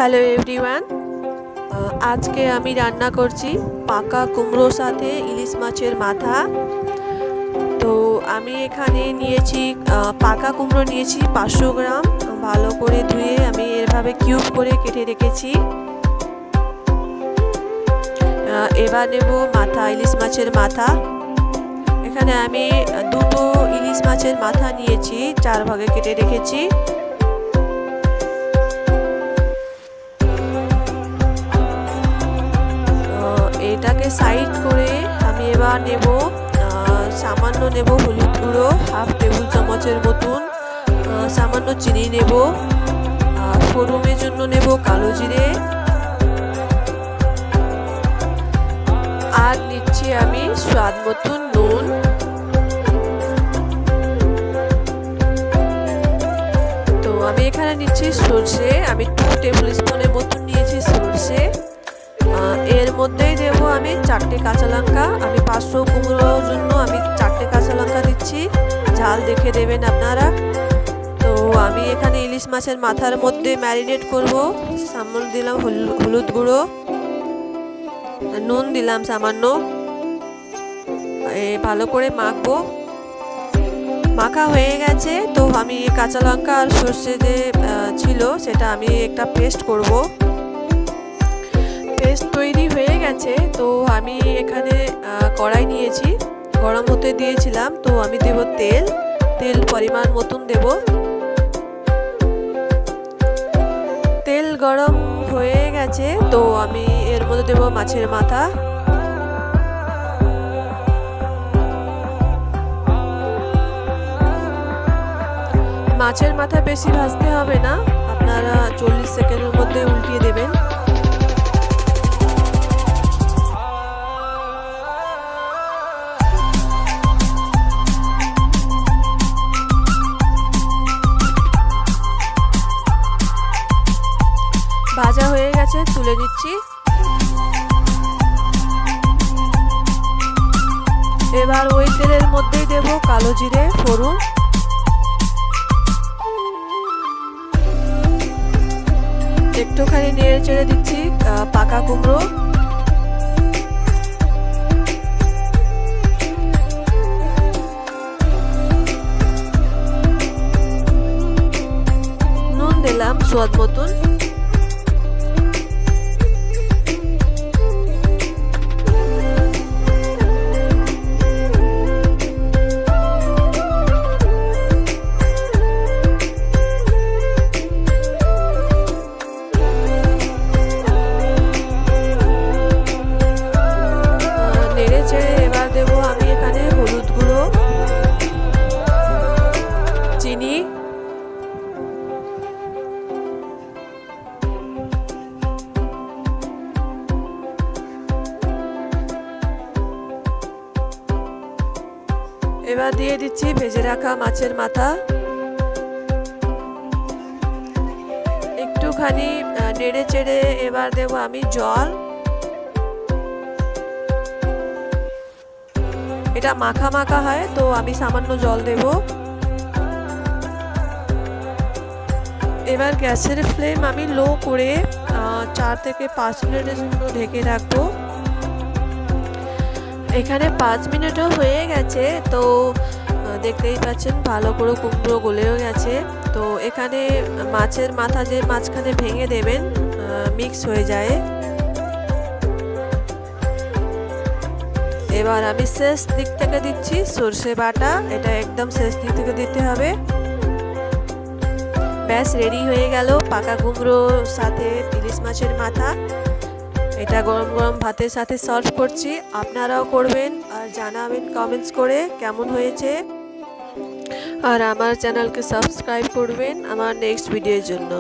Hello everyone, আজকে আমি রান্না করছি পাকা কুমড়োর সাথে ইলিশ মাছের মাথা। তো আমি এখানে নিয়েছি পাকা কুমড়ো নিয়েছি 500 গ্রাম। ভালো করে ধুয়ে আমি এভাবে কিউব করে কেটে রেখেছি। এবার নেব মাথা, ইলিশ মাছের মাথা। এখানে আমি দুটো ইলিশ মাছের মাথা নিয়েছি, 4 ভাগে কেটে রেখেছি। এটাকে সাইড করে আমি এবার নেব সামান্য নেব হলুদ গুঁড়ো, 1/2 টেবিল চামচের মতন। সামান্য চিনি নেব, ফোড়নের জন্য নেব কালো জিরে, আর নিচ্ছি আমি স্বাদ মতন নুন। তো আমি এখানে নিচ্ছি সরষে, আমি 2 টেবিল স্পুনের মতন নিয়েছি সরষে। এর মধ্যেই দেবো আমি 4টে কাঁচা লঙ্কা। আমি 500 কুমড়োর জন্য আমি 4টে কাঁচা লঙ্কা দিচ্ছি, ঝাল দেখে দেবেন আপনারা। তো আমি এখানে ইলিশ মাছের মাথার মধ্যে ম্যারিনেট করব। সামান্য দিলাম হলুদ গুঁড়ো, নুন দিলাম সামান্য। ভালো করে মাখবো। মাখা হয়ে গেছে। তো আমি কাঁচা লঙ্কা আর সর্ষে যে ছিল সেটা আমি একটা পেস্ট করব। পেস্ট তৈরি হয়ে গেছে। তো আমি এখানে কড়াই নিয়েছি, গরম হতে দিয়েছিলাম। তো আমি দেব তেল পরিমাণ মতন দেব। তেল গরম হয়ে গেছে। তো আমি এর মধ্যে দেব মাছের মাথা। মাছের মাথা বেশি ভাজতে হবে না, আপনারা 40 সেকেন্ডের মধ্যে উল্টিয়ে দেবেন। ভাজা হয়ে গেছে, তুলে নিচ্ছি। এবার ওই তেলের মধ্যেই দেব কালো জিরে, ফোড়ন। একটুখানি নেড়ে চেড়ে দিচ্ছি পাকা কুমড়ো। নুন দিলাম স্বাদ মতন। এবার দেবো আমি এখানে হলুদ গুঁড়ো, চিনি, এবার দিয়ে দিচ্ছি ভেজে রাখা মাছের মাথা। একটুখানি নেড়ে চেড়ে এবার দেবো আমি জল। এটা মাখা মাখা হয়, তো আমি সামান্য জল দেব। এবার গ্যাসের ফ্লেম আমি লো করে 4 থেকে 5 মিনিটের জন্য ঢেকে রাখবো। এখানে 5 মিনিটও হয়ে গেছে। তো দেখতেই পাচ্ছেন ভালো করে কুমড়ো গলেও গেছে। তো এখানে মাছের মাথা যে মাঝখানে ভেঙে দেবেন, মিক্স হয়ে যায়। এবার আমি শেষ দিক থেকে দিচ্ছি সরষে বাটা, এটা একদম শেষ দিক থেকে দিতে হবে। ব্যাস রেডি হয়ে গেল পাকা কুমড়োর সাথে ইলিশ মাছের মাথা। এটা গরম গরম ভাতের সাথে সার্ভ করছি। আপনারাও করবেন আর জানাবেন কমেন্টস করে কেমন হয়েছে। আর আমার চ্যানেলকে সাবস্ক্রাইব করবেন আমার নেক্সট ভিডিওর জন্য।